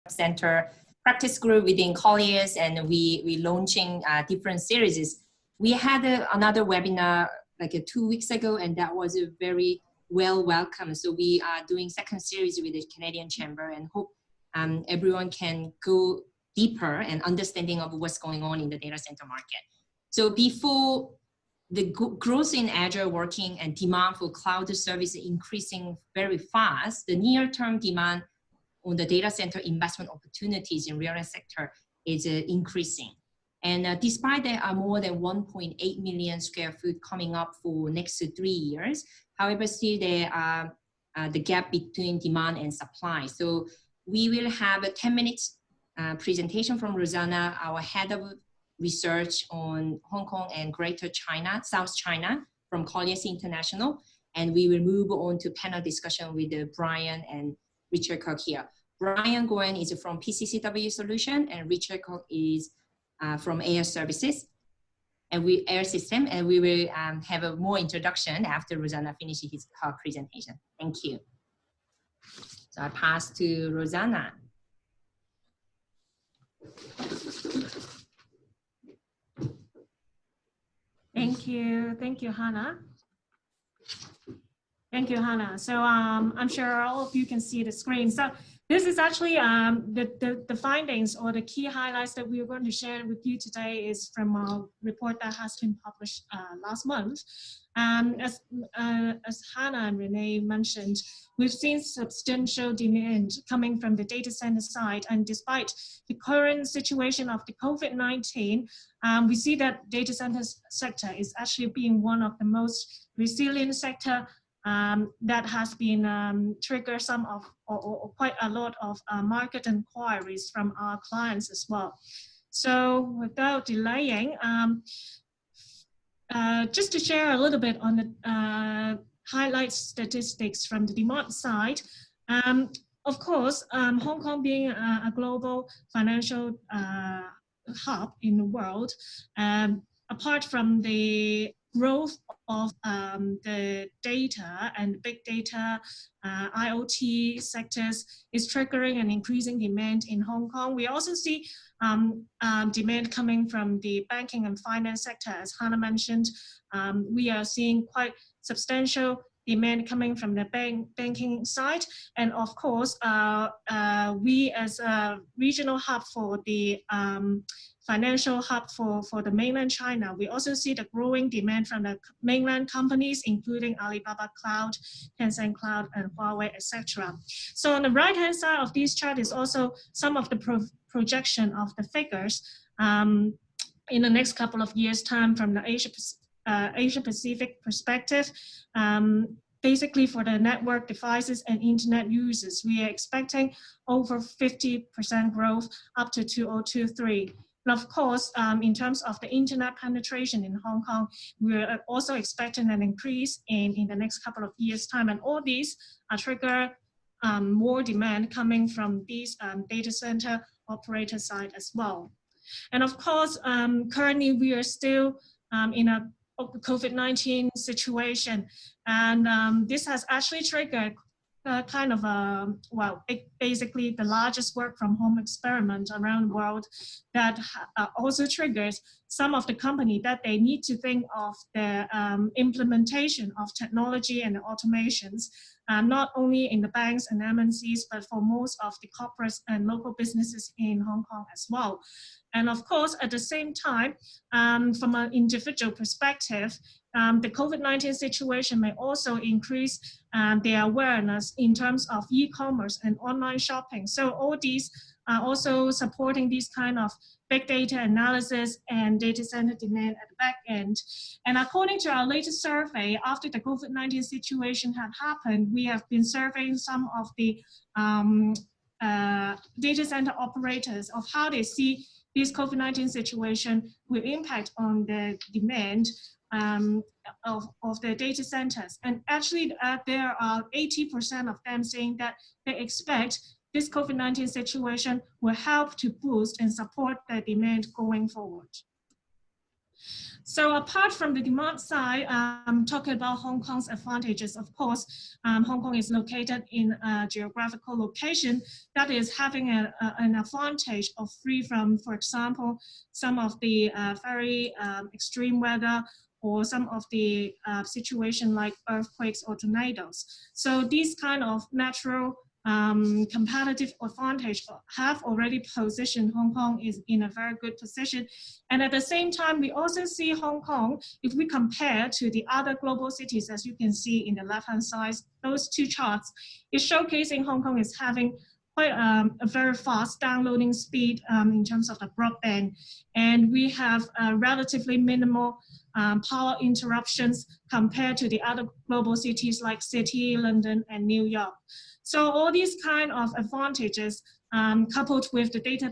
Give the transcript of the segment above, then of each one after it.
center practice group within Colliers, and we launching different series. We had another webinar like 2 weeks ago, and that was a very well welcome. So we are doing second series with the Canadian Chamber, and hope everyone can go deeper and understanding of what's going on in the data center market. So before the growth in agile working and demand for cloud service increasing very fast, the near-term demand on the data center investment opportunities in real estate sector is increasing. And despite there are more than 1.8 million square feet coming up for next 3 years, however, still there are the gap between demand and supply. So we will have a 10 minutes presentation from Rosanna, our head of research on Hong Kong and Greater China, South China from Colliers International. And we will move on to panel discussion with Brian and Richard Cooke here. Brian Groen is from PCCW Solution, and Richard Cooke is from EIRE Services, and EIRE System, and we will have a more introduction after Rosanna finishes her presentation. Thank you. So I pass to Rosanna. Thank you, Hannah. Thank you, Hannah. So I'm sure all of you can see the screen. So this is actually the findings or the key highlights that we are going to share with you today is from a report that has been published last month. As Hannah and Renee mentioned, we've seen substantial demand coming from the data center side, and despite the current situation of the COVID-19, we see that data center sector is actually being one of the most resilient sector that has been triggered some of or quite a lot of market inquiries from our clients as well. So without delaying, just to share a little bit on the highlight statistics from the demand side. Of course, Hong Kong being a global financial hub in the world, apart from the growth of the data and big data, IoT sectors is triggering an increasing demand in Hong Kong. We also see demand coming from the banking and finance sector. As Hannah mentioned, we are seeing quite substantial demand coming from the banking side. And of course, we as a regional hub for the financial hub for the mainland China, we also see the growing demand from the mainland companies, including Alibaba Cloud, Tencent Cloud, and Huawei, etc. So on the right-hand side of this chart is also some of the projection of the figures in the next couple of years' time from the Asia Pacific perspective. Basically for the network devices and internet users, we are expecting over 50% growth up to 2023. And of course, in terms of the internet penetration in Hong Kong, we're also expecting an increase in the next couple of years' time. And all these trigger more demand coming from these data center operator side as well. And of course, currently we are still in a COVID-19 situation. And this has actually triggered kind of basically the largest work from home experiment around the world that also triggers some of the company that they need to think of the implementation of technology and automations, not only in the banks and MNCs, but for most of the corporates and local businesses in Hong Kong as well. And of course, at the same time, from an individual perspective, the COVID-19 situation may also increase their awareness in terms of e-commerce and online shopping. So all these are also supporting these kind of big data analysis and data center demand at the back end. And according to our latest survey, after the COVID-19 situation had happened, we have been surveying some of the data center operators of how they see this COVID-19 situation will impact on the demand of the data centers. And actually, there are 80% of them saying that they expect this COVID-19 situation will help to boost and support the demand going forward. So apart from the demand side, talking about Hong Kong's advantages, of course, Hong Kong is located in a geographical location that is having an advantage of free from, for example, some of the very extreme weather or some of the situation like earthquakes or tornadoes. So these kind of natural competitive advantage have already positioned Hong Kong is in a very good position. And at the same time, we also see Hong Kong, if we compare to the other global cities, as you can see in the left-hand side, those two charts, is showcasing Hong Kong is having quite a very fast downloading speed in terms of the broadband. And we have relatively minimal power interruptions compared to the other global cities like Sydney, London, and New York. So all these kind of advantages, coupled with the data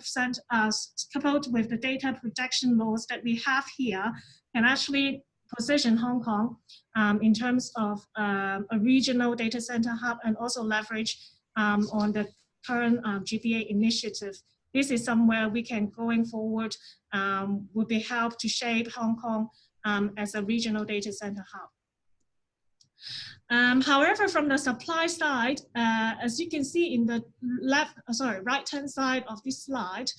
protection laws that we have here, can actually position Hong Kong in terms of a regional data center hub and also leverage on the current GPA initiative. This is somewhere we can, going forward, would be help to shape Hong Kong as a regional data center hub. However, from the supply side, as you can see in the right-hand side of this slide,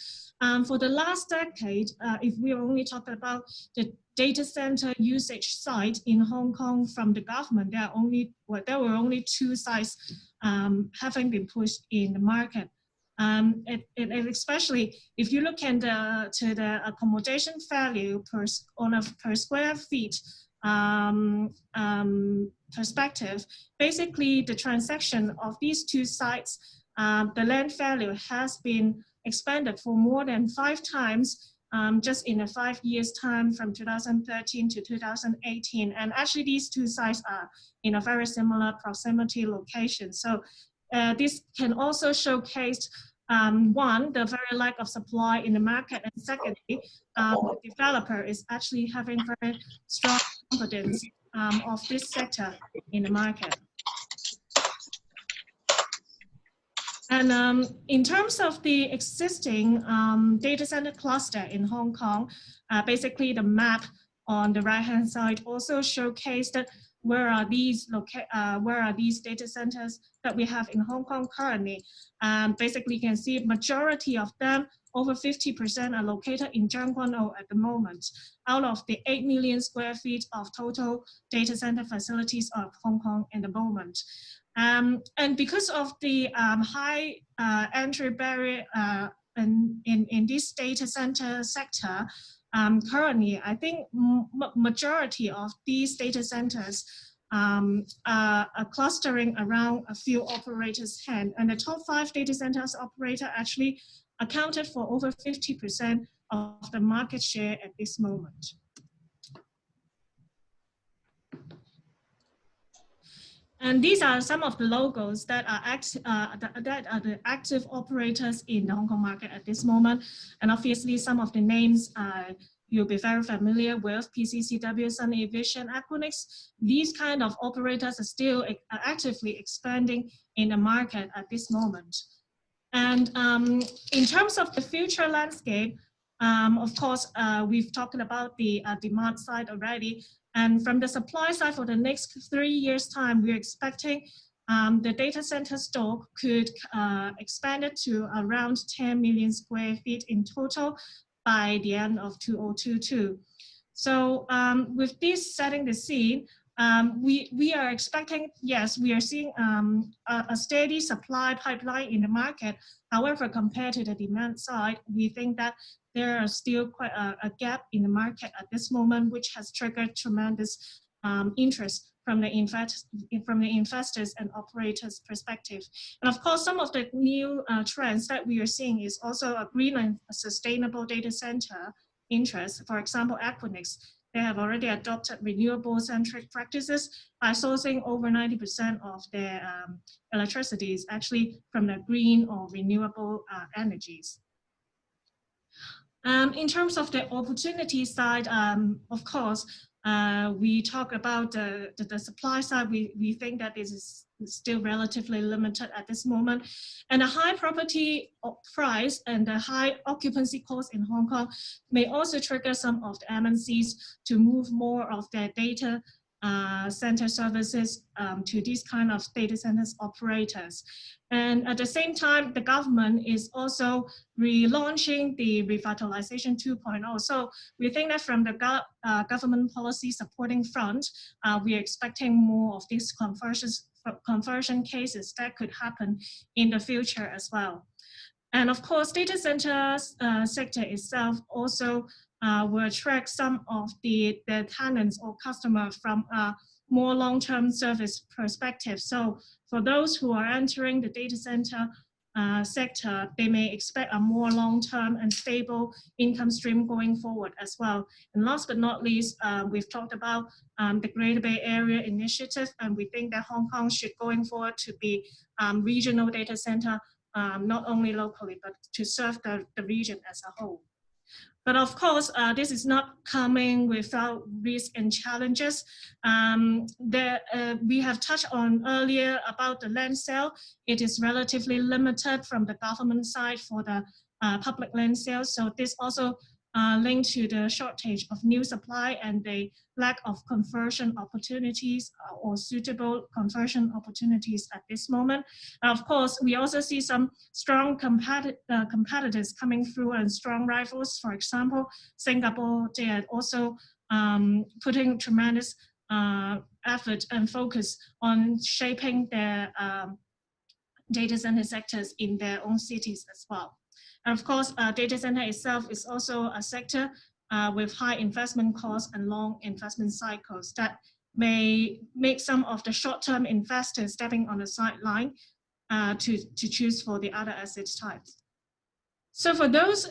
for the last decade, if we only talk about the data center usage side in Hong Kong from the government, there were only 2 sites having been pushed in the market. And especially if you look at the accommodation value per square feet perspective, basically the transaction of these 2 sites, the land value has been expanded for more than 5 times just in a 5 years time from 2013 to 2018. And actually these 2 sites are in a very similar proximity location. So this can also showcase one, the very lack of supply in the market, and secondly, the developer is actually having very strong confidence of this sector in the market. And in terms of the existing data center cluster in Hong Kong, basically the map on the right-hand side also showcased that where are these data centers that we have in Hong Kong currently. Basically, you can see majority of them, over 50%, are located in Jeong at the moment, out of the 8 million square feet of total data center facilities of Hong Kong in the moment. And because of the high entry barrier in this data center sector, currently, I think majority of these data centers are clustering around a few operators' hand, and the top 5 data centers operator actually accounted for over 50% of the market share at this moment. And these are some of the logos that are the active operators in the Hong Kong market at this moment. And obviously, some of the names you'll be very familiar with: PCCW, Sun Aviation, Equinix. These kind of operators are still actively expanding in the market at this moment. And in terms of the future landscape, of course, we've talked about the demand side already. And from the supply side, for the next 3 years' time, we're expecting the data center stock could expand it to around 10 million square feet in total by the end of 2022. So with this setting the scene, we are expecting, yes, we are seeing a steady supply pipeline in the market. However, compared to the demand side, we think that there are still quite a gap in the market at this moment, which has triggered tremendous interest from the investors and operators' perspective. And of course, some of the new trends that we are seeing is also a green and sustainable data center interest. For example, Equinix, they have already adopted renewable-centric practices by sourcing over 90% of their electricity is actually from the green or renewable energies. In terms of the opportunity side, of course, we talk about the supply side. We think that this is still relatively limited at this moment. And the high property price and the high occupancy cost in Hong Kong may also trigger some of the MNCs to move more of their data center services to these kind of data centers operators. And at the same time, the government is also relaunching the revitalization 2.0. So we think that from the government policy supporting front, we are expecting more of these conversion cases that could happen in the future as well. And of course, data center sector itself also will attract some of the tenants or customers from a more long-term service perspective. So for those who are entering the data center sector, they may expect a more long-term and stable income stream going forward as well. And last but not least, we've talked about the Greater Bay Area initiative, and we think that Hong Kong should going forward to be regional data center, not only locally, but to serve the region as a whole. But of course, this is not coming without risk and challenges. We have touched on earlier about the land sale. It is relatively limited from the government side for the public land sales. So this also linked to the shortage of new supply and the lack of conversion opportunities or suitable conversion opportunities at this moment. And of course, we also see some strong competitors coming through and strong rivals. For example, Singapore, they are also putting tremendous effort and focus on shaping their data center sectors in their own cities as well. And of course, data center itself is also a sector with high investment costs and long investment cycles that may make some of the short-term investors stepping on the sideline to choose for the other asset types. So for those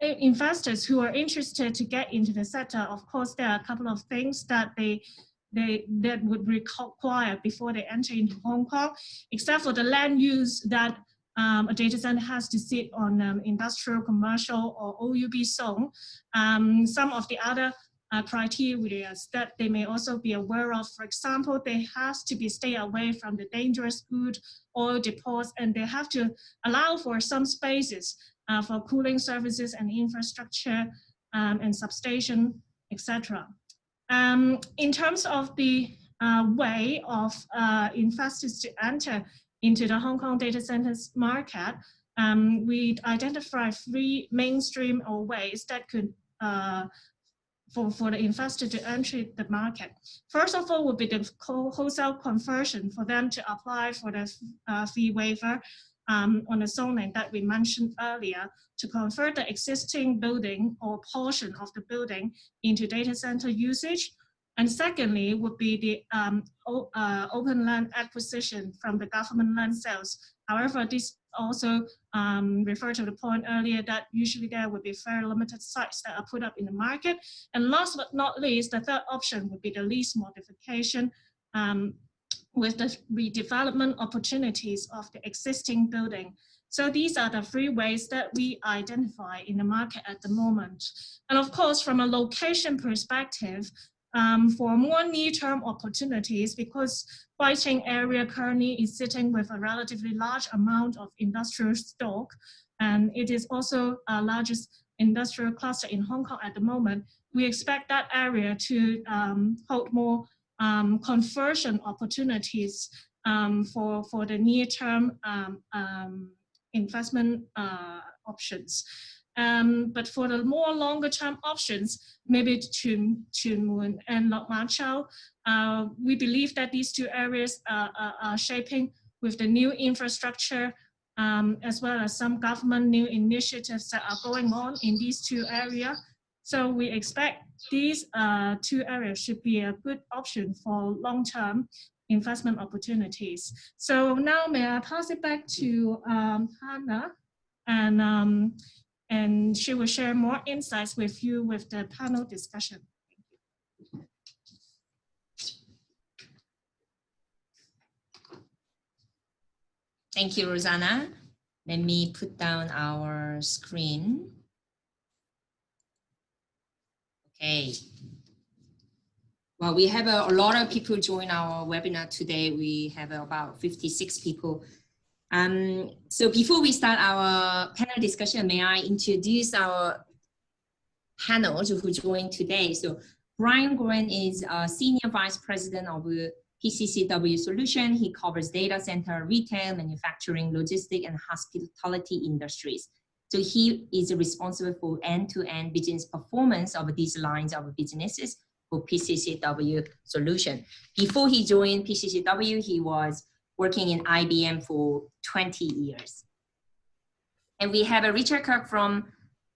investors who are interested to get into the sector, of course, there are a couple of things that that would require before they enter into Hong Kong, except for the land use that a data center has to sit on industrial, commercial, or OUB zone. Some of the other criteria that they may also be aware of, for example, they have to be stay away from the dangerous crude oil depots, and they have to allow for some spaces for cooling services and infrastructure and substation, etc. In terms of the way of investors to enter into the Hong Kong data centers market, we identify three mainstream or ways that could for the investor to enter the market. First of all would be the wholesale conversion for them to apply for the fee waiver on the zoning that we mentioned earlier to convert the existing building or portion of the building into data center usage. And secondly would be the open land acquisition from the government land sales. However, this also refer to the point earlier that usually there would be very limited sites that are put up in the market. And last but not least, the third option would be the lease modification with the redevelopment opportunities of the existing building. So these are the three ways that we identify in the market at the moment. And of course, from a location perspective, for more near-term opportunities, because Wai Ching area currently is sitting with a relatively large amount of industrial stock, and it is also the largest industrial cluster in Hong Kong at the moment. We expect that area to hold more conversion opportunities for the near-term investment options. But for the more longer-term options, maybe Tuen Mun and Lok Ma Chau, we believe that these two areas are shaping with the new infrastructure as well as some government new initiatives that are going on in these two areas. So we expect these two areas should be a good option for long-term investment opportunities. So now may I pass it back to Hannah, and she will share more insights with you with the panel discussion. Thank you, Rosanna. Let me put down our screen. Okay. Well, we have a lot of people join our webinar today. We have about 56 people. So before we start our panel discussion, may I introduce our panels who joined today. So Brian Groen is a Senior Vice President of PCCW Solution. He covers data center, retail, manufacturing, logistics, and hospitality industries. So he is responsible for end-to-end business performance of these lines of businesses for PCCW Solution. Before he joined PCCW, he was working in IBM for 20 years. And we have a Richard Cooke from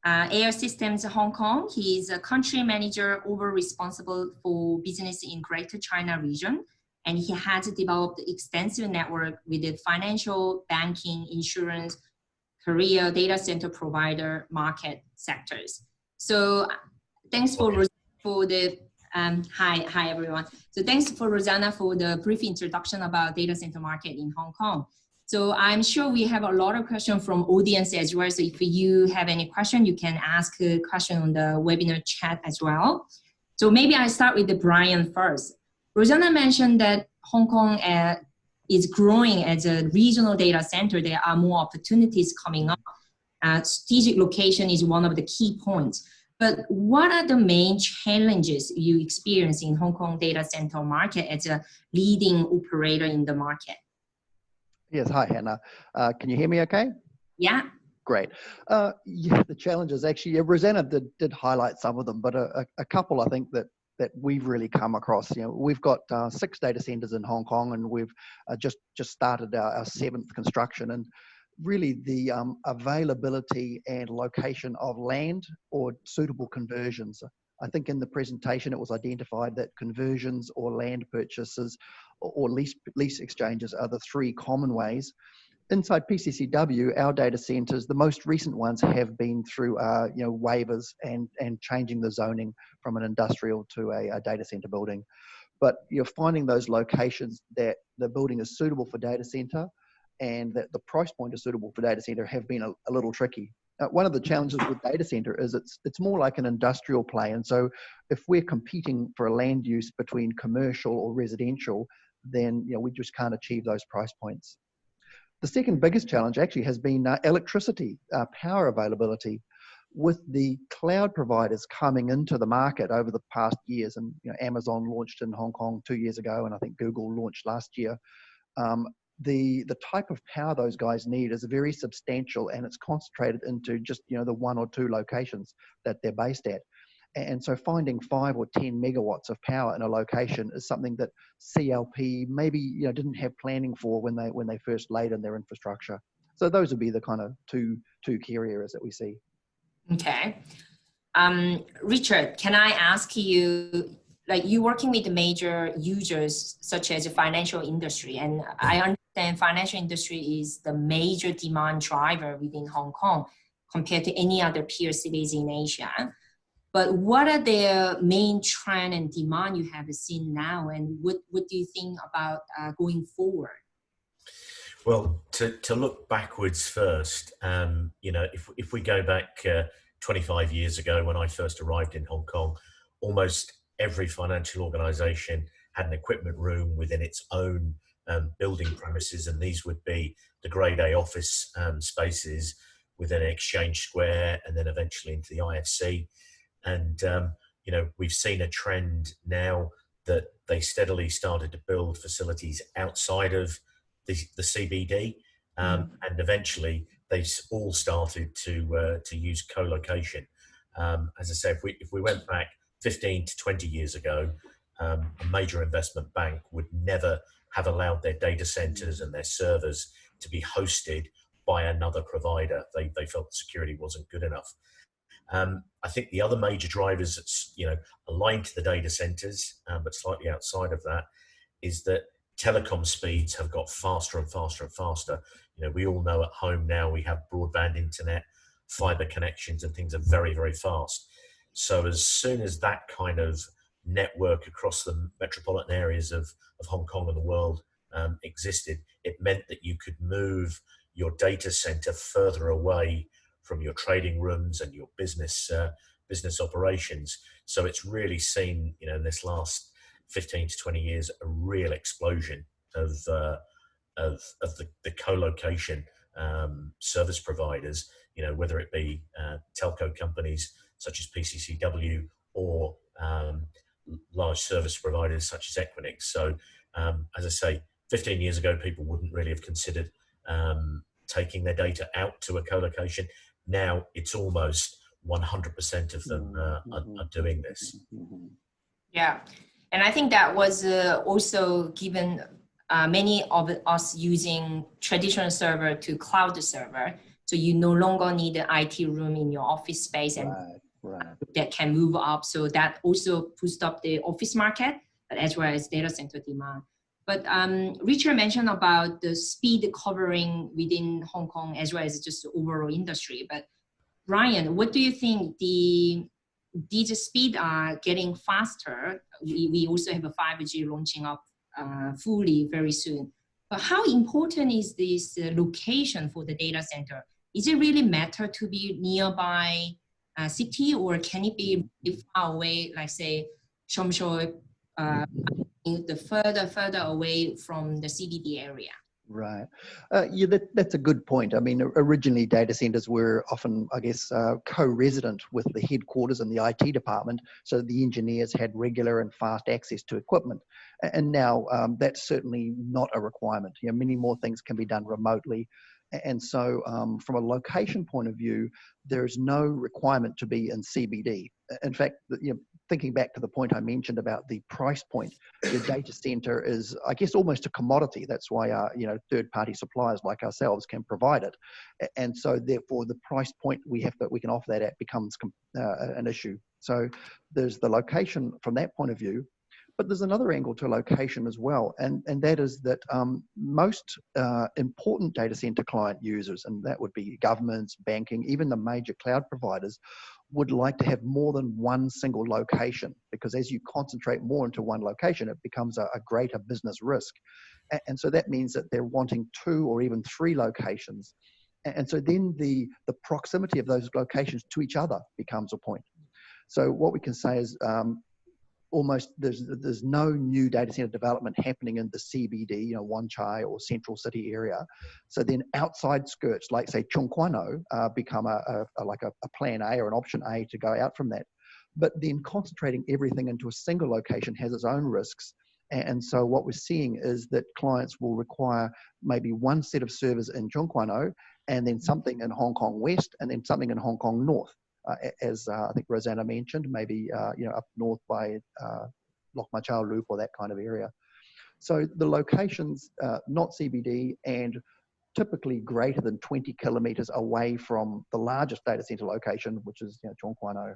Air Systems Hong Kong. He is a country manager responsible for business in Greater China region. And he has developed extensive network with the financial, banking, insurance, career, data center provider, market sectors. So thanks for the, hi everyone. So thanks for Rosanna for the brief introduction about data center market in Hong Kong. So I'm sure we have a lot of questions from audience as well. So if you have any question, you can ask a question on the webinar chat as well. So maybe I start with the Brian first. Rosanna mentioned that Hong Kong is growing as a regional data center. There are more opportunities coming up. Strategic location is one of the key points. But what are the main challenges you experience in Hong Kong data center market as a leading operator in the market? Yes, hi Hannah. Can you hear me okay? Yeah. Great. Yeah, the challenges actually, Rosanna did highlight some of them, but a couple I think that we've really come across. You know, we've got 6 data centers in Hong Kong, and we've just started our 7th construction. And really the availability and location of land or suitable conversions. I think in the presentation it was identified that conversions or land purchases or lease exchanges are the 3 common ways. Inside PCCW, our data centers, the most recent ones have been through waivers and changing the zoning from an industrial to a data center building. But you're finding those locations that the building is suitable for data center and that the price point is suitable for data center have been a little tricky. One of the challenges with data center is it's more like an industrial play. And so if we're competing for a land use between commercial or residential, then we just can't achieve those price points. The second biggest challenge actually has been electricity, power availability. With the cloud providers coming into the market over the past years, and Amazon launched in Hong Kong 2 years ago, and I think Google launched last year, the type of power those guys need is very substantial, and it's concentrated into just the 1 or 2 locations that they're based at. And so finding 5 or 10 megawatts of power in a location is something that CLP maybe didn't have planning for when they first laid in their infrastructure. So those would be the kind of two key areas that we see. Okay. Richard, can I ask you, like you working with the major users such as the financial industry, and I understand financial industry is the major demand driver within Hong Kong compared to any other peer cities in Asia. But what are the main trend and demand you have seen now, and what do you think about going forward? Well, to look backwards first, if we go back 25 years ago when I first arrived in Hong Kong, almost every financial organization had an equipment room within its own building premises, and these would be the grade A office spaces within Exchange Square and then eventually into the IFC. And, we've seen a trend now that they steadily started to build facilities outside of the CBD, and eventually they all started to use co-location. As I said, if we went back 15 to 20 years ago, a major investment bank would never have allowed their data centers and their servers to be hosted by another provider. They felt the security wasn't good enough. I think the other major drivers that's aligned to the data centers, but slightly outside of that, is that telecom speeds have got faster and faster and faster. We all know at home now we have broadband internet, fiber connections, and things are very, very fast. So as soon as that kind of network across the metropolitan areas of Hong Kong and the world existed, it meant that you could move your data center further away from your trading rooms and your business operations. So it's really seen, in this last 15 to 20 years, a real explosion of the co-location service providers, whether it be telco companies such as PCCW or large service providers such as Equinix. So, as I say, 15 years ago, people wouldn't really have considered taking their data out to a co-location. Now it's almost 100% of them are doing this. Yeah, and I think that was also given many of us using traditional server to cloud server. So you no longer need an IT room in your office space, and that can move up. So that also pushed up the office market, but as well as data center demand. But Richard mentioned about the speed covering within Hong Kong as well as just the overall industry. But Ryan, what do you think these speed are getting faster? We also have a 5G launching up fully very soon. But how important is this location for the data center? Is it really matter to be nearby a city, or can it be far away, like say CanChamHK, the further away from the CBD area? Right. Yeah, that's a good point. I mean, originally data centers were often, I guess, co-resident with the headquarters and the IT department, so the engineers had regular and fast access to equipment. And now that's certainly not a requirement. Many more things can be done remotely. And so from a location point of view, there's no requirement to be in CBD. In fact, thinking back to the point I mentioned about the price point, the data center is, I guess, almost a commodity. That's why third-party suppliers like ourselves can provide it, and so therefore the price point we can offer that at becomes an issue. So there's the location from that point of view, but there's another angle to location as well, and that is that most important data center client users, and that would be governments, banking, even the major cloud providers, would like to have more than one single location, because as you concentrate more into one location, it becomes a greater business risk. And so that means that they're wanting 2 or even 3 locations. And so then the proximity of those locations to each other becomes a point. So what we can say is almost there's no new data center development happening in the CBD, Wan Chai or Central City area. So then outside skirts, like say Chung Kwan O, become like a plan A or an option A to go out from that. But then concentrating everything into a single location has its own risks. And so what we're seeing is that clients will require maybe one set of servers in Chung Kwan O, and then something in Hong Kong West, and then something in Hong Kong North. As I think Rosanna mentioned, maybe up north by Lok Ma Chau Loop or that kind of area. So the locations, not CBD, and typically greater than 20 kilometers away from the largest data center location, which is Chung Kwan O.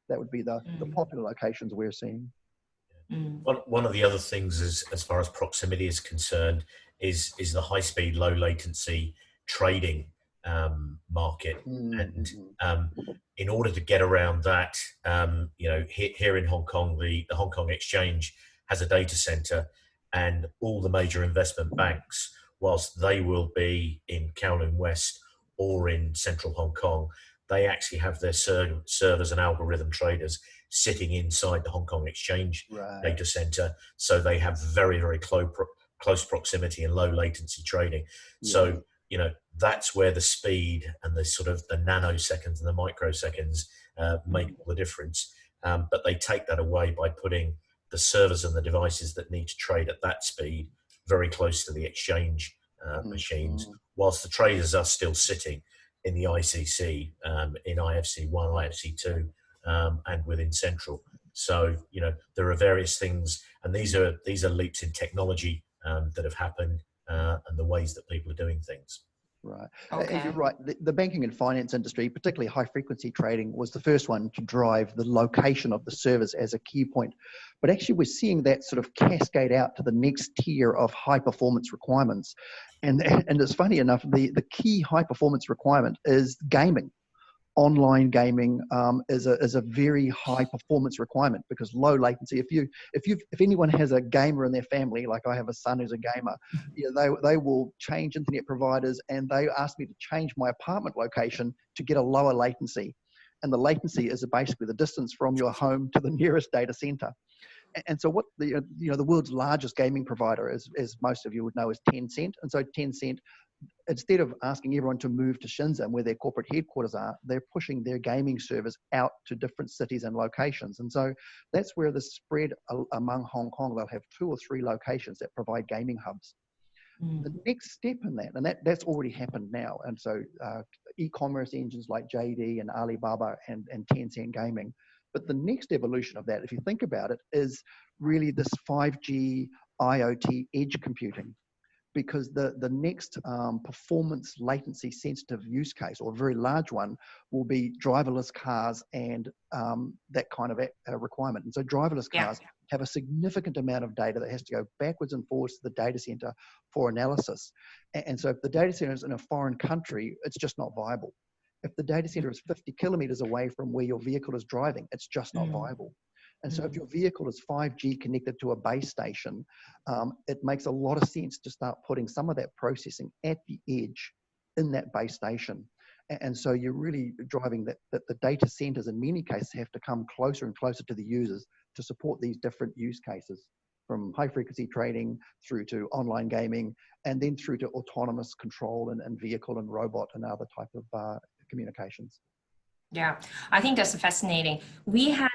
That would be the popular locations we're seeing. One of the other things as far as proximity is concerned is the high speed, low latency trading market. And in order to get around that, here in Hong Kong, the Hong Kong Exchange has a data center, and all the major investment banks, whilst they will be in Kowloon West or in central Hong Kong, they actually have their servers and algorithm traders sitting inside the Hong Kong Exchange data center. So they have very, very close proximity and low latency trading. Yeah. So, that's where the speed and the sort of the nanoseconds and the microseconds make all the difference. But they take that away by putting the servers and the devices that need to trade at that speed very close to the exchange machines, whilst the traders are still sitting in the ICC, in IFC1, IFC2, and within Central. So, there are various things, and these are leaps in technology that have happened, and the ways that people are doing things. Right. Okay. And you're right. The banking and finance industry, particularly high frequency trading, was the first one to drive the location of the servers as a key point. But actually we're seeing that sort of cascade out to the next tier of high performance requirements. And it's funny enough, the key high performance requirement is gaming. Online gaming is a very high performance requirement, because low latency. If anyone has a gamer in their family, like I have a son who's a gamer, they will change internet providers, and they ask me to change my apartment location to get a lower latency, and the latency is basically the distance from your home to the nearest data center. And so what the world's largest gaming provider, as most of you would know, is Tencent. And so Tencent, instead of asking everyone to move to Shenzhen, where their corporate headquarters are, they're pushing their gaming servers out to different cities and locations. And so that's where the spread among Hong Kong, they'll have 2 or 3 locations that provide gaming hubs. The next step in that, and that's already happened now. And so e-commerce engines like JD and Alibaba and Tencent Gaming. But the next evolution of that, if you think about it, is really this 5G IoT edge computing. Because the next performance latency sensitive use case, or a very large one, will be driverless cars and that kind of requirement. And so driverless cars have a significant amount of data that has to go backwards and forwards to the data center for analysis. And so if the data center is in a foreign country, it's just not viable. If the data center is 50 kilometers away from where your vehicle is driving, it's just not viable. And so if your vehicle is 5G connected to a base station, it makes a lot of sense to start putting some of that processing at the edge in that base station. And so you're really driving that the data centers in many cases have to come closer and closer to the users to support these different use cases, from high frequency trading through to online gaming, and then through to autonomous control and vehicle and robot and other type of communications. Yeah, I think that's fascinating. We had,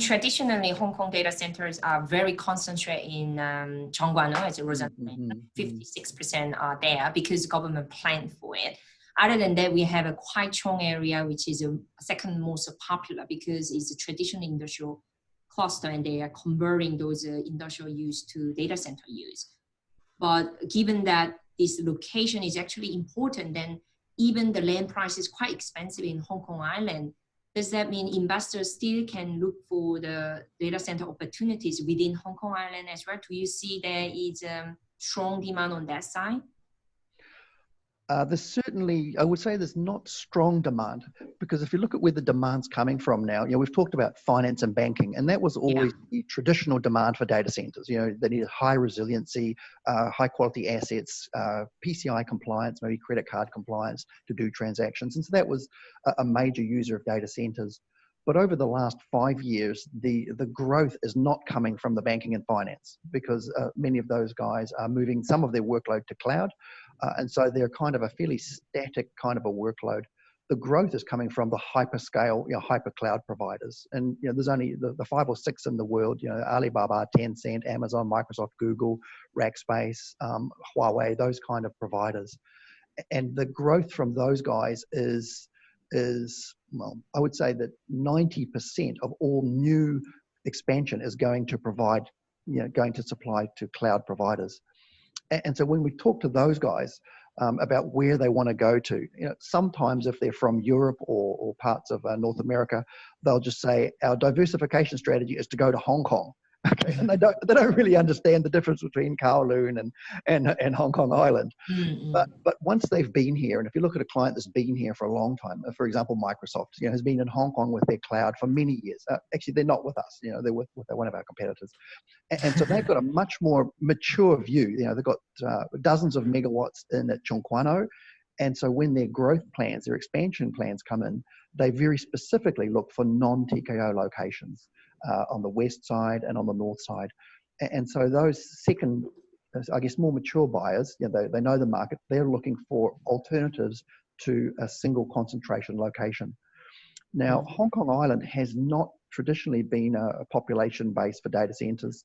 traditionally Hong Kong data centers are very concentrated in Zhongguan, as Rosanna mentioned, 56% are there because government planned for it. Other than that, we have a Chiong area, which is a second most popular because it's a traditional industrial cluster and they are converting those industrial use to data center use. But given that this location is actually important, then even the land price is quite expensive in Hong Kong Island. Does that mean investors still can look for the data center opportunities within Hong Kong Island as well? Do you see there is strong demand on that side? There's certainly, I would say there's not strong demand, because if you look at where the demand's coming from now, we've talked about finance and banking, and that was always the traditional demand for data centers. They needed high resiliency, high quality assets, PCI compliance, maybe credit card compliance to do transactions. And so that was a major user of data centers. But over the last 5 years, the growth is not coming from the banking and finance, because many of those guys are moving some of their workload to cloud. And so they're kind of a fairly static kind of a workload. The growth is coming from the hyperscale, hyper cloud providers. And there's only the 5 or 6 in the world, Alibaba, Tencent, Amazon, Microsoft, Google, Rackspace, Huawei, those kind of providers. And the growth from those guys is, well, I would say that 90% of all new expansion is going to provide, going to supply to cloud providers. And so when we talk to those guys about where they want to go to, sometimes if they're from Europe or parts of North America, they'll just say, our diversification strategy is to go to Hong Kong. Okay, and they don't really understand the difference between Kowloon and Hong Kong Island. But once they've been here, and if you look at a client that's been here for a long time, for example, Microsoft, has been in Hong Kong with their cloud for many years. Actually, they're not with us. They're with one of our competitors, and so they've got a much more mature view. They've got dozens of megawatts in at Chung Kwan O. And so when their growth plans, their expansion plans come in, they very specifically look for non-TKO locations on the west side and on the north side. And so those second, I guess, more mature buyers, they know the market, they're looking for alternatives to a single concentration location. Now, Hong Kong Island has not traditionally been a population base for data centers,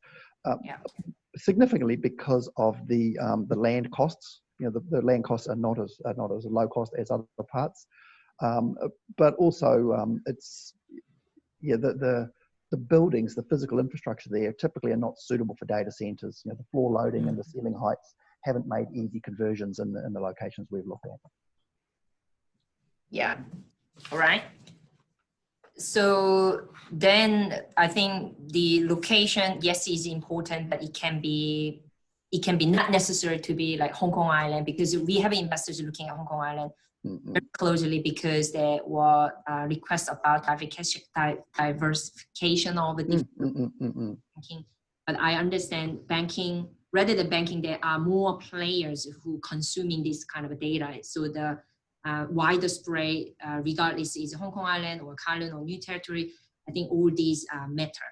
significantly because of the land costs. The land costs are not as low cost as other parts, but also it's the buildings, the physical infrastructure there typically are not suitable for data centers. The floor loading and the ceiling heights haven't made easy conversions in the locations we've looked at. Yeah, all right. So then I think the location, yes, is important, but it can be not necessary to be like Hong Kong Island, because we have investors looking at Hong Kong Island very closely because there were requests about diversification of the different banking. But I understand banking, rather than banking, there are more players who consuming this kind of data. So the wider spread, regardless is Hong Kong Island or Kowloon or New Territory, I think all these matter.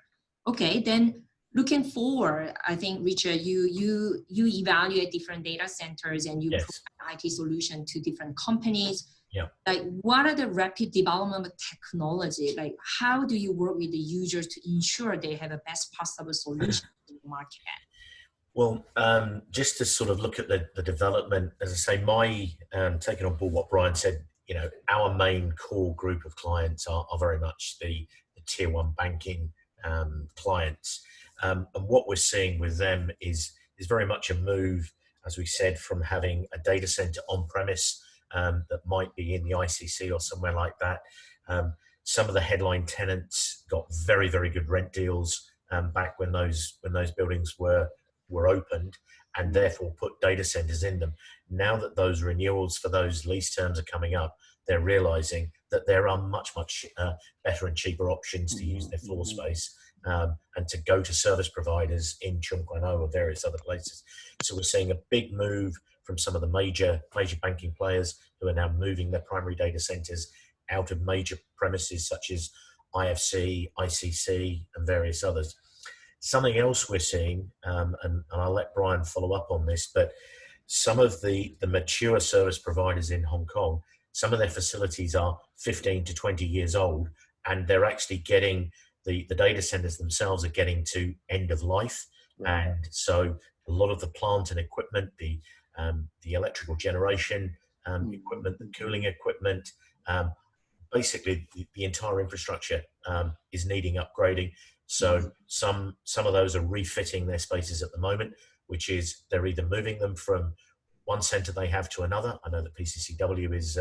Okay, then looking forward, I think, Richard, you evaluate different data centers and you provide IT solution to different companies. Yeah. Like, what are the rapid development of technology? Like, how do you work with the users to ensure they have a best possible solution in the market? Well, just to sort of look at the development, as I say, my taking on board what Brian said, you know, our main core group of clients are very much the tier one banking clients. And what we're seeing with them is very much a move, as we said, from having a data center on premise that might be in the ICC or somewhere like that. Some of the headline tenants got very, very good rent deals back when those buildings were opened, and therefore put data centers in them. Now that those renewals for those lease terms are coming up, they're realizing that there are much better and cheaper options to use their floor space and to go to service providers in Cheong or various other places. So we're seeing a big move from some of the major banking players who are now moving their primary data centers out of major premises such as IFC, ICC, and various others. Something else we're seeing, and I'll let Brian follow up on this, but some of the mature service providers in Hong Kong, some of their facilities are 15 to 20 years old, and they're actually getting, the data centers themselves are getting to end of life. Right. And so a lot of the plant and equipment, the electrical generation equipment, the cooling equipment, basically the entire infrastructure is needing upgrading. So some of those are refitting their spaces at the moment, which is they're either moving them from one center they have to another. I know that PCCW is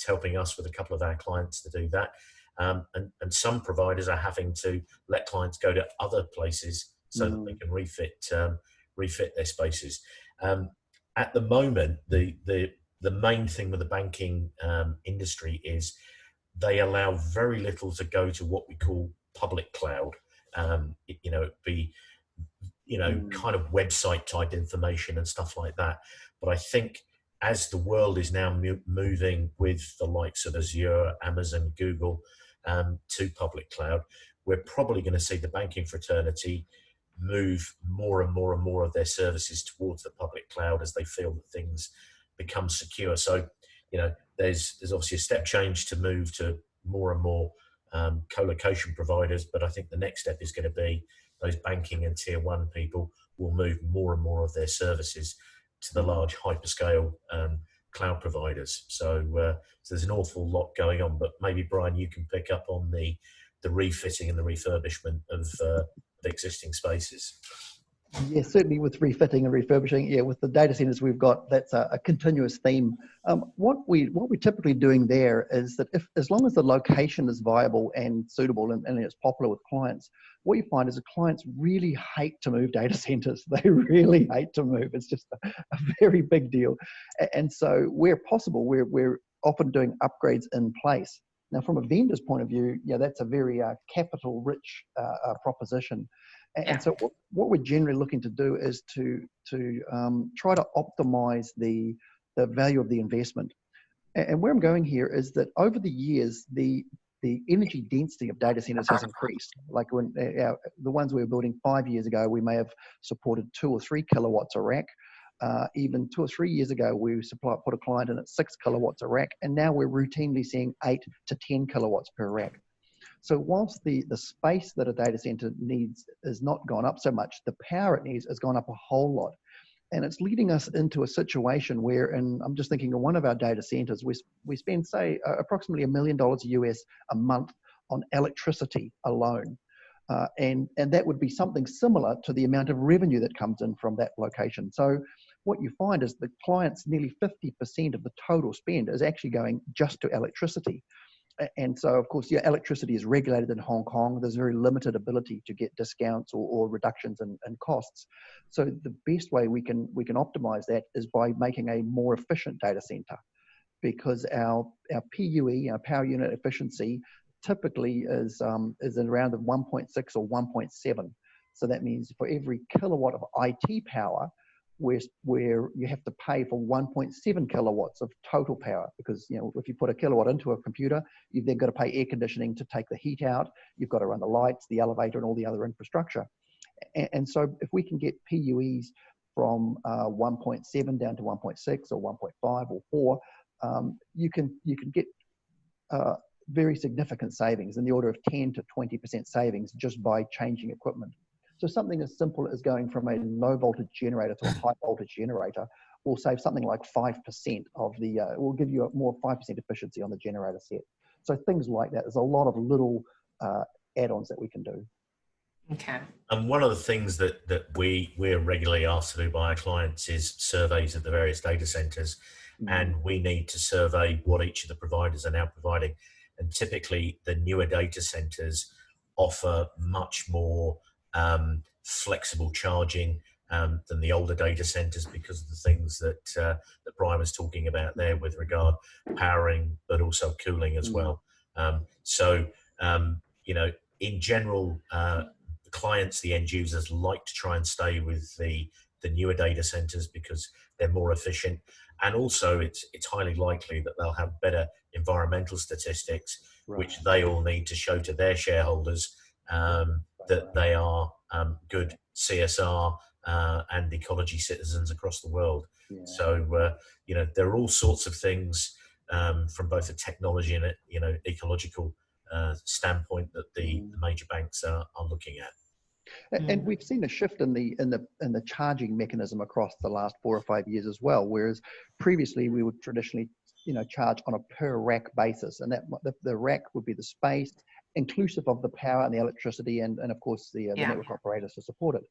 helping us with a couple of our clients to do that. And some providers are having to let clients go to other places so that they can refit their spaces. At the moment, the main thing with the banking industry is they allow very little to go to what we call public cloud. It'd be, kind of website type information and stuff like that. But I think as the world is now moving with the likes of Azure, Amazon, Google to public cloud, we're probably going to see the banking fraternity move more and more and more of their services towards the public cloud as they feel that things become secure. So, there's obviously a step change to move to more and more co-location providers, but I think the next step is going to be those banking and tier one people will move more and more of their services to the large hyperscale cloud providers. So there's an awful lot going on, but maybe Brian, you can pick up on the refitting and the refurbishment of existing spaces. Yeah, certainly with refitting and refurbishing. Yeah, with the data centers we've got, that's a continuous theme. What we're typically doing there is that as long as the location is viable and suitable and it's popular with clients, what you find is the clients really hate to move data centers. They really hate to move. It's just a very big deal. And so where possible, we're often doing upgrades in place. Now, from a vendor's point of view, that's a very capital-rich proposition. And so what we're generally looking to do is to try to optimize the value of the investment. And where I'm going here is that over the years, the energy density of data centers has increased. Like when the ones we were building 5 years ago, we may have supported 2 or 3 kilowatts a rack. Even 2 or 3 years ago, we put a client in at 6 kilowatts a rack, and now we're routinely seeing 8 to 10 kilowatts per rack. So whilst the space that a data center needs has not gone up so much, the power it needs has gone up a whole lot. And it's leading us into a situation where, and I'm just thinking of one of our data centers, we spend, say, approximately $1 million US a month on electricity alone. And that would be something similar to the amount of revenue that comes in from that location. So what you find is the clients, nearly 50% of the total spend is actually going just to electricity. And so, of course, electricity is regulated in Hong Kong. There's very limited ability to get discounts or reductions in costs. So the best way we can optimize that is by making a more efficient data center, because our PUE, our power unit efficiency, typically is around the 1.6 or 1.7. So that means for every kilowatt of IT power, where you have to pay for 1.7 kilowatts of total power, because if you put a kilowatt into a computer, you've then got to pay air conditioning to take the heat out, you've got to run the lights, the elevator, and all the other infrastructure. And so if we can get PUEs from 1.7 down to 1.6 or 1.5 or 4, you can get very significant savings in the order of 10 to 20% savings just by changing equipment. So something as simple as going from a low voltage generator to a high voltage generator will save something like 5% of the, will give you a more 5% efficiency on the generator set. So things like that. There's a lot of little add-ons that we can do. Okay. And one of the things that we're regularly asked to do by our clients is surveys of the various data centers, and we need to survey what each of the providers are now providing. And typically the newer data centers offer much more flexible charging than the older data centers, because of the things that that Brian was talking about there with regard powering, but also cooling as well. You know, in general, the clients, the end users, like to try and stay with the newer data centers because they're more efficient, and also it's highly likely that they'll have better environmental statistics, which they all need to show to their shareholders that they are good CSR and ecology citizens across the world. So you know, there are all sorts of things from both a technology and a ecological standpoint that the major banks are looking at. And we've seen a shift in the charging mechanism across the last 4 or 5 years as well. Whereas previously we would traditionally, charge on a per rack basis, and that the rack would be the space inclusive of the power and the electricity and of course the network operators to support it.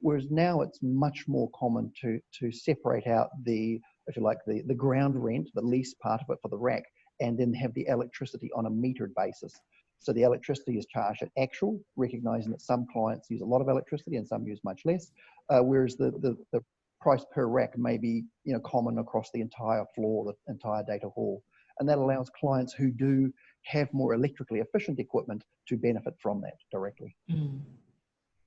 Whereas now it's much more common to separate out the, if you like, the ground rent, the lease part of it for the rack, and then have the electricity on a metered basis. So the electricity is charged at actual, recognizing that some clients use a lot of electricity and some use much less, whereas the price per rack may be common across the entire floor, the entire data hall. And that allows clients who do have more electrically efficient equipment to benefit from that directly.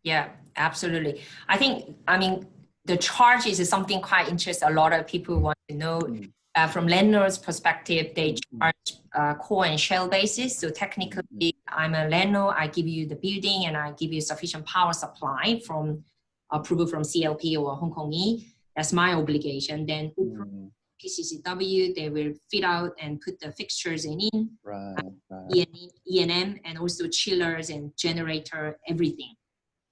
Yeah, absolutely. I mean, the charges is something quite interesting. A lot of people want to know. From landlord's perspective, they charge core and shell basis. So technically, I'm a landlord, I give you the building and I give you sufficient power supply from approval from CLP or Hong Kong E. That's my obligation. Then PCCW, they will fit out and put the fixtures in, E&M, and also chillers and generator, everything.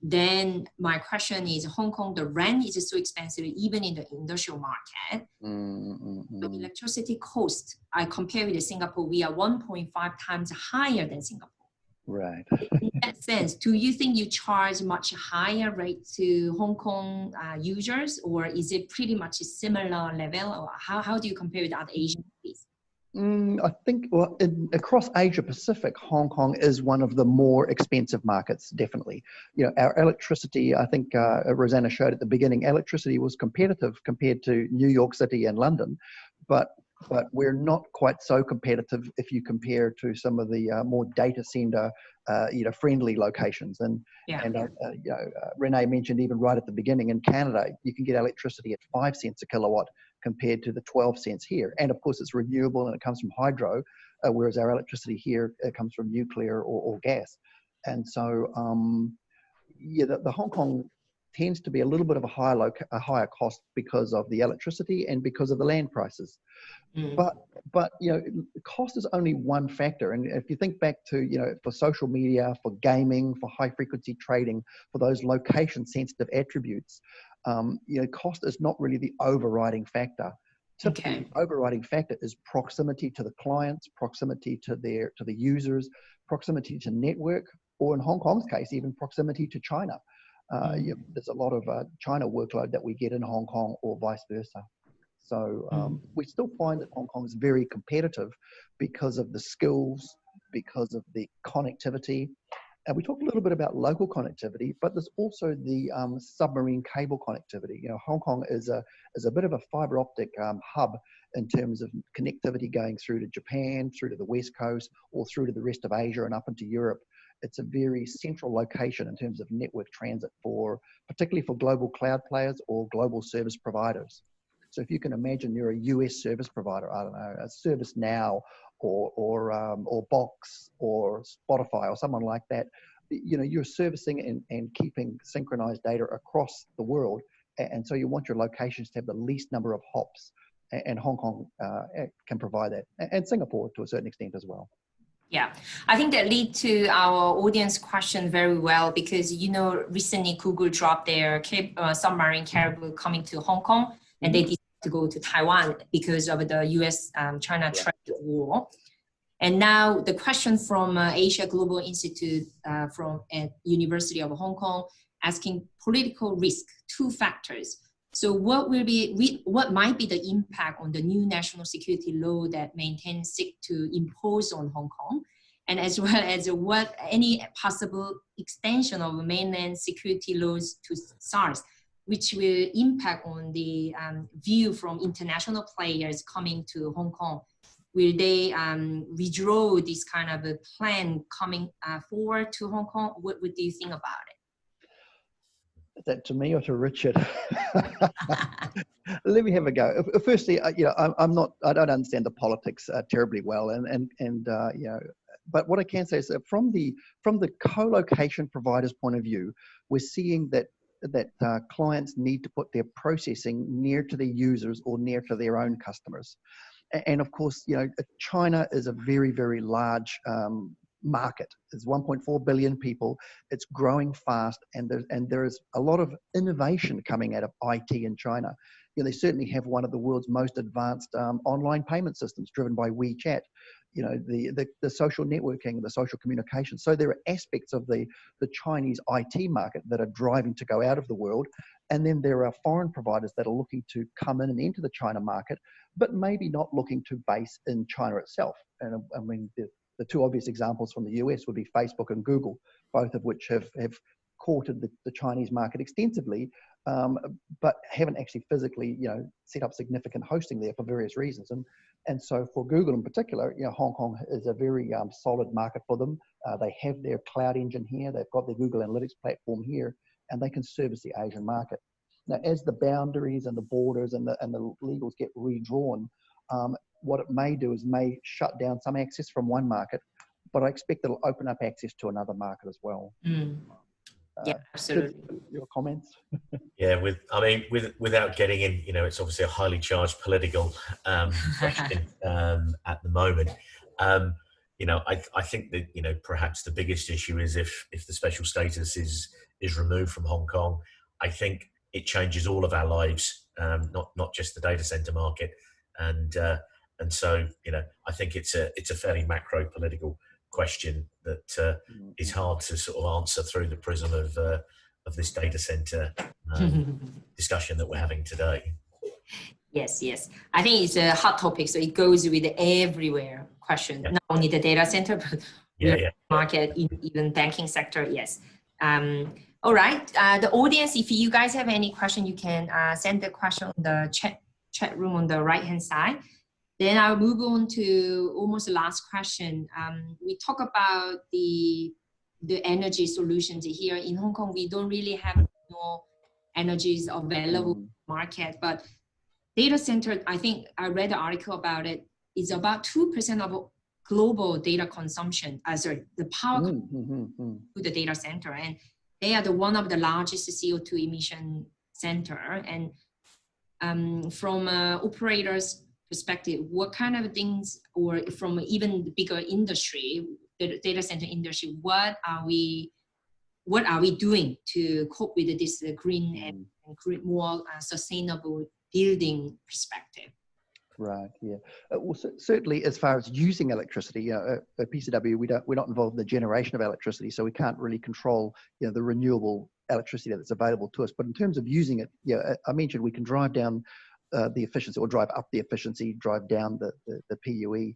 Then my question is, Hong Kong, the rent is so expensive, even in the industrial market. The electricity cost, I compare with Singapore, we are 1.5 times higher than Singapore. Right. In that sense, do you think you charge much higher rate to Hong Kong users, or is it pretty much a similar level? Or how do you compare with other Asian countries? I think across Asia Pacific, Hong Kong is one of the more expensive markets, definitely. Our electricity, I think Rosanna showed at the beginning, electricity was competitive compared to New York City and London, but we're not quite so competitive if you compare to some of the more data center, friendly locations. And Renee mentioned even right at the beginning, in Canada, you can get electricity at 5 cents a kilowatt compared to the 12 cents here. And of course, it's renewable and it comes from hydro, whereas our electricity here comes from nuclear or gas. And so, the Hong Kong tends to be a little bit of a higher cost because of the electricity and because of the land prices. But cost is only one factor. And if you think back to, for social media, for gaming, for high frequency trading, for those location sensitive attributes, cost is not really the overriding factor. Typically, the overriding factor is proximity to the clients, proximity to the users, proximity to network, or in Hong Kong's case, even proximity to China. There's a lot of China workload that we get in Hong Kong or vice versa. So we still find that Hong Kong is very competitive because of the skills, because of the connectivity. And we talked a little bit about local connectivity, but there's also the submarine cable connectivity. Hong Kong is a bit of a fiber optic hub in terms of connectivity going through to Japan, through to the West Coast, or through to the rest of Asia and up into Europe. It's a very central location in terms of network transit particularly for global cloud players or global service providers. So if you can imagine you're a US service provider, I don't know, a ServiceNow or Box or Spotify or someone like that, you're servicing and keeping synchronized data across the world. And so you want your locations to have the least number of hops, and Hong Kong can provide that, and Singapore to a certain extent as well. Yeah, I think that lead to our audience question very well, because recently Google dropped their submarine carrier coming to Hong Kong, and they decided to go to Taiwan because of the U.S.-China trade war. And now the question from Asia Global Institute from at University of Hong Kong, asking political risk, 2 factors. So what might be the impact on the new national security law that maintain seek to impose on Hong Kong, and as well as any possible extension of mainland security laws to SARS, which will impact on the view from international players coming to Hong Kong. Will they withdraw this kind of a plan coming forward to Hong Kong? What do you think about it? Is that to me or to Richard? Let me have a go. Firstly, I don't understand the politics terribly well, but what I can say is that from the co-location provider's point of view, we're seeing that clients need to put their processing near to their users or near to their own customers. And of course, China is a very, very large market. There's 1.4 billion people. It's growing fast, and there is a lot of innovation coming out of IT in China. They certainly have one of the world's most advanced online payment systems, driven by WeChat. The social networking, the social communication. So there are aspects of the Chinese IT market that are driving to go out of the world. And then there are foreign providers that are looking to come in and enter the China market, but maybe not looking to base in China itself. And I mean, the 2 obvious examples from the US would be Facebook and Google, both of which have courted the Chinese market extensively, but haven't actually physically, set up significant hosting there for various reasons. And so for Google in particular, Hong Kong is a very solid market for them. They have their cloud engine here. They've got their Google Analytics platform here, and they can service the Asian market. Now, as the boundaries and the borders and the legals get redrawn, what it may do is may shut down some access from one market, but I expect it'll open up access to another market as well. Yeah, absolutely. Your comments? Yeah, without getting in, it's obviously a highly charged political question at the moment. I think that perhaps the biggest issue is if the special status is removed from Hong Kong. I think it changes all of our lives, not just the data center market, and so I think it's a fairly macro political question that is hard to sort of answer through the prism of this data center discussion that we're having today. Yes. I think it's a hot topic, so it goes with everywhere question, not only the data center, but market, even banking sector. Yes. All right. The audience, if you guys have any question, you can send the question on the chat room on the right-hand side. Then I'll move on to almost the last question. We talk about the energy solutions here in Hong Kong. We don't really have no energies available in the market, but data center, I think I read the article about it, is about 2% of global data consumption, the power to the data center. And they are one of the largest CO2 emission center. And from operators' perspective, what kind of things, or from even the bigger industry, the data center industry, what are we doing to cope with this green and create more sustainable building perspective? Right. Yeah. Well, certainly, as far as using electricity, at PCCW, we're not involved in the generation of electricity, so we can't really control the renewable electricity that's available to us. But in terms of using it, I mentioned we can drive down the efficiency, or drive up the efficiency, drive down the PUE,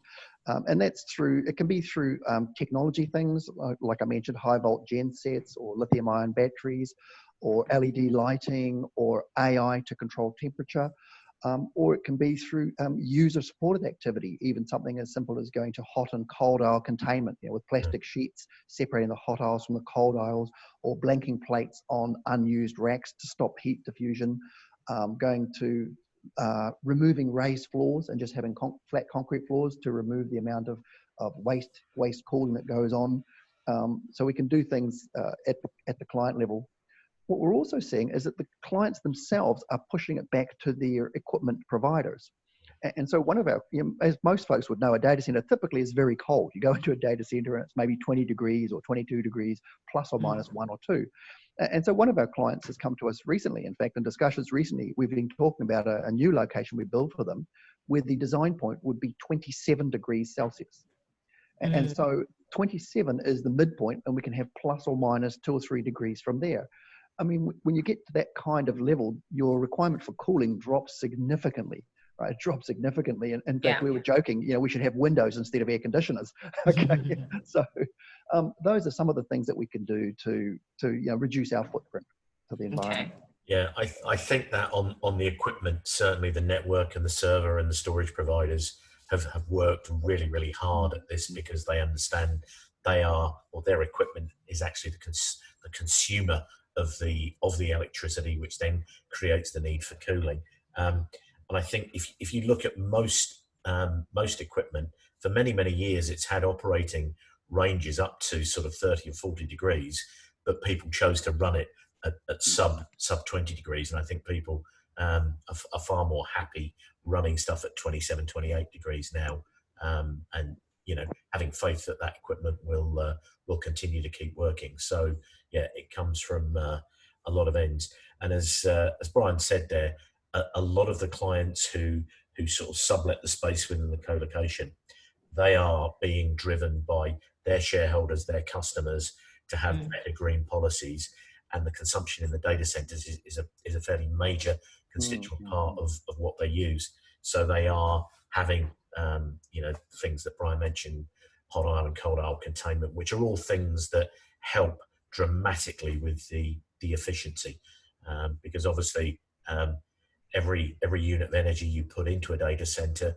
and that's it can be through technology things like I mentioned, high volt gen sets, or lithium ion batteries, or LED lighting, or AI to control temperature. Or it can be through user-supported activity, even something as simple as going to hot and cold aisle containment, with plastic sheets separating the hot aisles from the cold aisles, or blanking plates on unused racks to stop heat diffusion, going to removing raised floors and just having flat concrete floors to remove the amount of waste cooling that goes on. So we can do things at the client level. What we're also seeing is that the clients themselves are pushing it back to their equipment providers. And so one of our, as most folks would know, a data center typically is very cold. You go into a data center and it's maybe 20 degrees or 22 degrees, plus or minus 1 or 2. And so one of our clients has come to us recently, in fact, in discussions recently, we've been talking about a new location we built for them, where the design point would be 27 degrees Celsius. And so 27 is the midpoint, and we can have plus or minus 2 or 3 degrees from there. I mean, when you get to that kind of level, your requirement for cooling drops significantly. Right, it drops significantly. And in fact, we were joking, we should have windows instead of air conditioners. Okay, so those are some of the things that we can do to reduce our footprint to the environment. Okay. Yeah, I think that on the equipment, certainly the network and the server and the storage providers have worked really, really hard at this, because they understand their equipment is actually the consumer of the electricity, which then creates the need for cooling. And I think if you look at most equipment, for many, many years, it's had operating ranges up to sort of 30 or 40 degrees, but people chose to run it at sub 20 degrees. And I think people are far more happy running stuff at 27, 28 degrees now. And, having faith that equipment will continue to keep working. So yeah, it comes from a lot of ends. And as Brian said there, a lot of the clients who sort of sublet the space within the co-location, they are being driven by their shareholders, their customers, to have better green policies, and the consumption in the data centers is a fairly major constituent part of what they use. So they are having things that Brian mentioned, hot aisle and cold aisle containment, which are all things that help dramatically with the efficiency, because obviously every unit of energy you put into a data center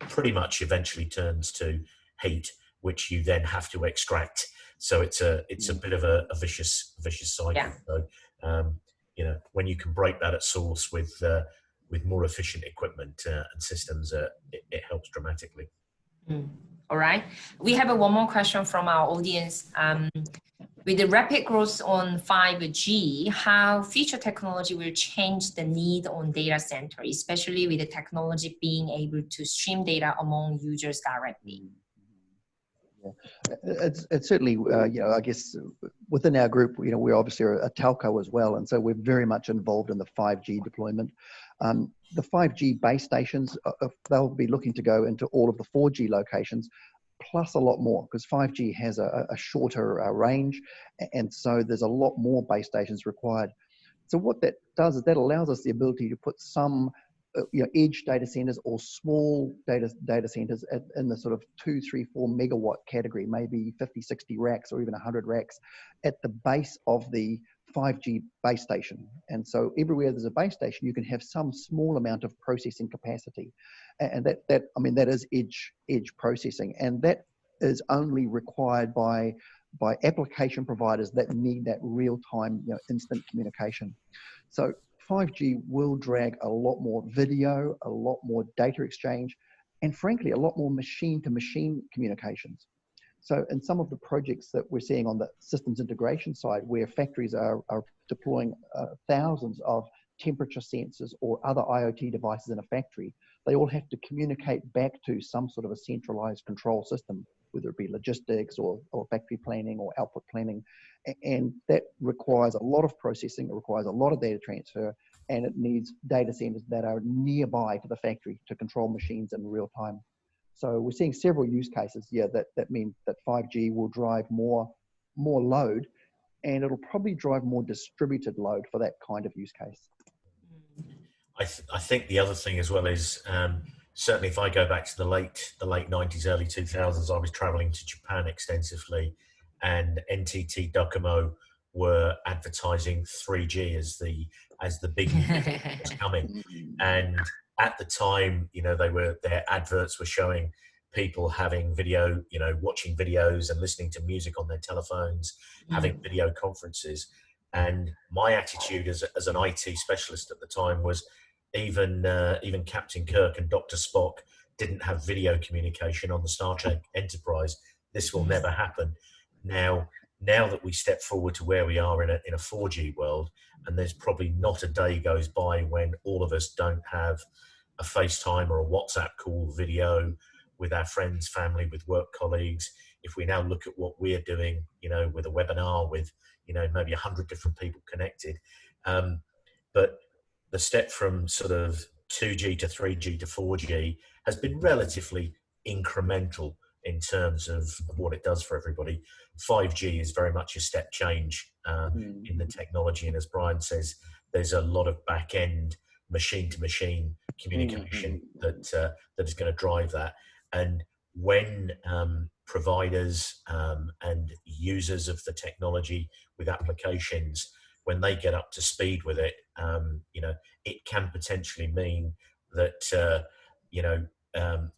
pretty much eventually turns to heat, which you then have to extract. So it's a bit of a vicious cycle. Yeah. So when you can break that at source with more efficient equipment and systems, it helps dramatically. All right, we have one more question from our audience. With the rapid growth on 5G, how future technology will change the need on data center, especially with the technology being able to stream data among users directly? Yeah. It's certainly, I guess within our group, we're obviously a telco as well. And so we're very much involved in the 5G deployment. The 5G base stations, they'll be looking to go into all of the 4G locations, plus a lot more, because 5G has a shorter range, and so there's a lot more base stations required. So what that does is that allows us the ability to put some edge data centers or small data centers in the sort of 2, 3, 4 megawatt category, maybe 50, 60 racks or even 100 racks at the base of the 5G base station. And so everywhere there's a base station, you can have some small amount of processing capacity. And that is edge processing. And that is only required by application providers that need that real-time, instant communication. So 5G will drag a lot more video, a lot more data exchange, and frankly, a lot more machine-to-machine communications. So in some of the projects that we're seeing on the systems integration side, where factories are deploying thousands of temperature sensors or other IoT devices in a factory, they all have to communicate back to some sort of a centralized control system, whether it be logistics or factory planning or output planning. And that requires a lot of processing, it requires a lot of data transfer, and it needs data centers that are nearby to the factory to control machines in real time. So we're seeing several use cases, that mean that 5G will drive more load, and it'll probably drive more distributed load for that kind of use case. I think the other thing as well is, certainly if I go back to the late 90s, early 2000s, I was traveling to Japan extensively, and NTT Docomo were advertising 3G as the big was coming. And at the time, their adverts were showing people having video, watching videos and listening to music on their telephones, having video conferences. And my attitude as an IT specialist at the time was, even Captain Kirk and Dr. Spock didn't have video communication on the Star Trek Enterprise. This will never happen. Now that we step forward to where we are in a 4G world, and there's probably not a day goes by when all of us don't have a FaceTime or a WhatsApp call video with our friends, family, with work colleagues. If we now look at what we're doing, you know, with a webinar with, you know, maybe 100 different people connected. But the step from sort of 2G to 3G to 4G has been relatively incremental in terms of what it does for everybody. 5G is very much a step change in the technology. And as Brian says, there's a lot of back end machine to machine communication that is going to drive that. And when providers and users of the technology with applications, when they get up to speed with it, you know, it can potentially mean that, you know,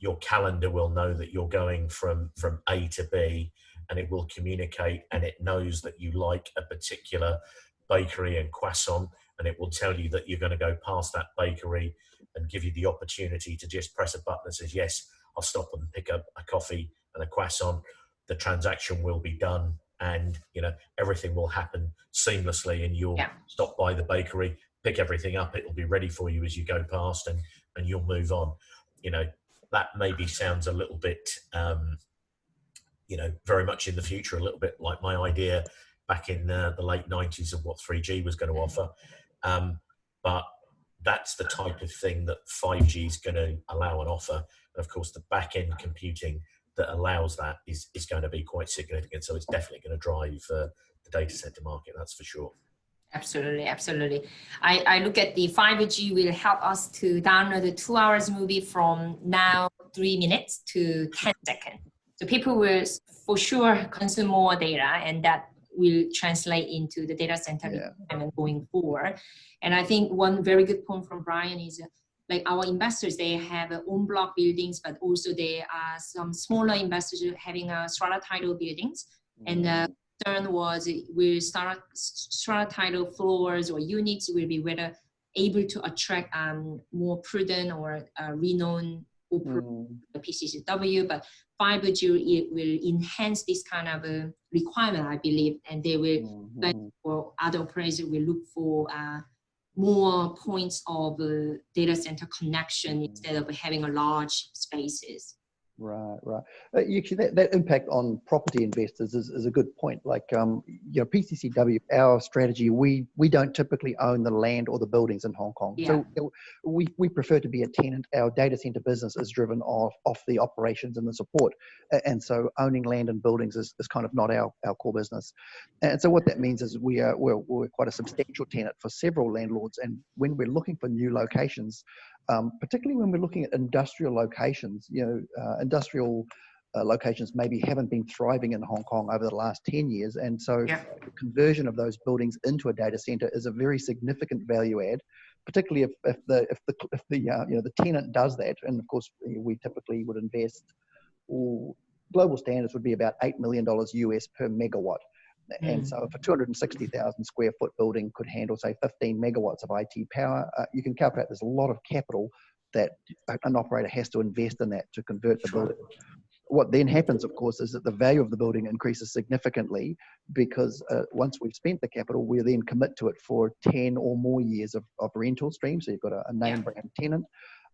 your calendar will know that you're going from A to B, and it will communicate, and it knows that you like a particular bakery and croissant, and it will tell you that you're going to go past that bakery and give you the opportunity to just press a button that says, yes, I'll stop and pick up a coffee and a croissant. The transaction will be done, and you know, everything will happen seamlessly, and you'll stop by the bakery, pick everything up, it will be ready for you as you go past, and you'll move on. You know, that maybe sounds a little bit you know, very much in the future, a little bit like my idea back in the late 90s of what 3G was going to offer. But that's the type of thing that 5G is going to allow and offer. And of course, the back-end computing that allows that is going to be quite significant. So it's definitely going to drive the data center market, that's for sure. Absolutely, absolutely. I look at the 5G will help us to download a 2 hours movie from now 3 minutes to 10 seconds. So people will for sure consume more data, and that will translate into the data center deployment going forward. And I think one very good point from Brian is like our investors, they have own block buildings, but also there are some smaller investors having strata title buildings. And concern was will strata title floors or units will be whether able to attract more prudent or renowned the PCCW, but 5G will enhance this kind of requirement, I believe, and they will, like for other operators, will look for more points of data center connection instead of having a large spaces. Right. Actually, that impact on property investors is a good point. Like, you know, PCCW, our strategy, we don't typically own the land or the buildings in Hong Kong. So we prefer to be a tenant. Our data center business is driven off the operations and the support. And so owning land and buildings is kind of not our core business. And so what that means is we're quite a substantial tenant for several landlords. And when we're looking for new locations, particularly when we're looking at industrial locations, you know, industrial locations maybe haven't been thriving in Hong Kong over the last 10 years. And so the conversion of those buildings into a data center is a very significant value add, particularly if the you know, the tenant does that. And of course, we typically would invest, global standards would be about $8 million US per megawatt. And so if a 260,000 square foot building could handle, say, 15 megawatts of IT power, you can calculate there's a lot of capital that an operator has to invest in that to convert the building. What then happens, of course, is that the value of the building increases significantly because once we've spent the capital, we then commit to it for 10 or more years of rental stream. So you've got a name brand tenant.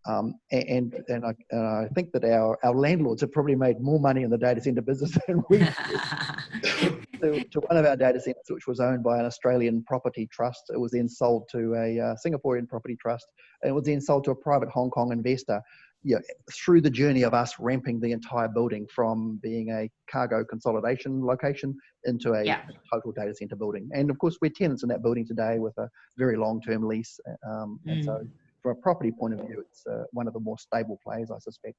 And I think that our landlords have probably made more money in the data center business than we did. to one of our data centers, which was owned by an Australian property trust. It was then sold to a Singaporean property trust, and it was then sold to a private Hong Kong investor. Yeah, through the journey of us ramping the entire building from being a cargo consolidation location into a total data center building. And of course, we're tenants in that building today with a very long-term lease. And so from a property point of view, it's one of the more stable plays, I suspect.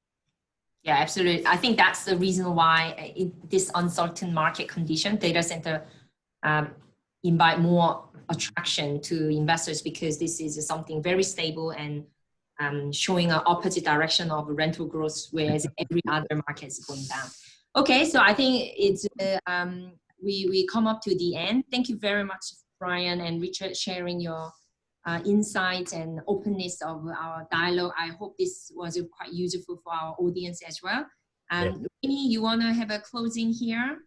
Yeah, absolutely. I think that's the reason why in this uncertain market condition, data center invite more attraction to investors, because this is something very stable and showing an opposite direction of rental growth, whereas every other market is going down. Okay, so I think it's we come up to the end. Thank you very much, Brian and Richard, sharing your insights and openness of our dialogue. I hope this was quite useful for our audience as well. Rini, you want to have a closing here?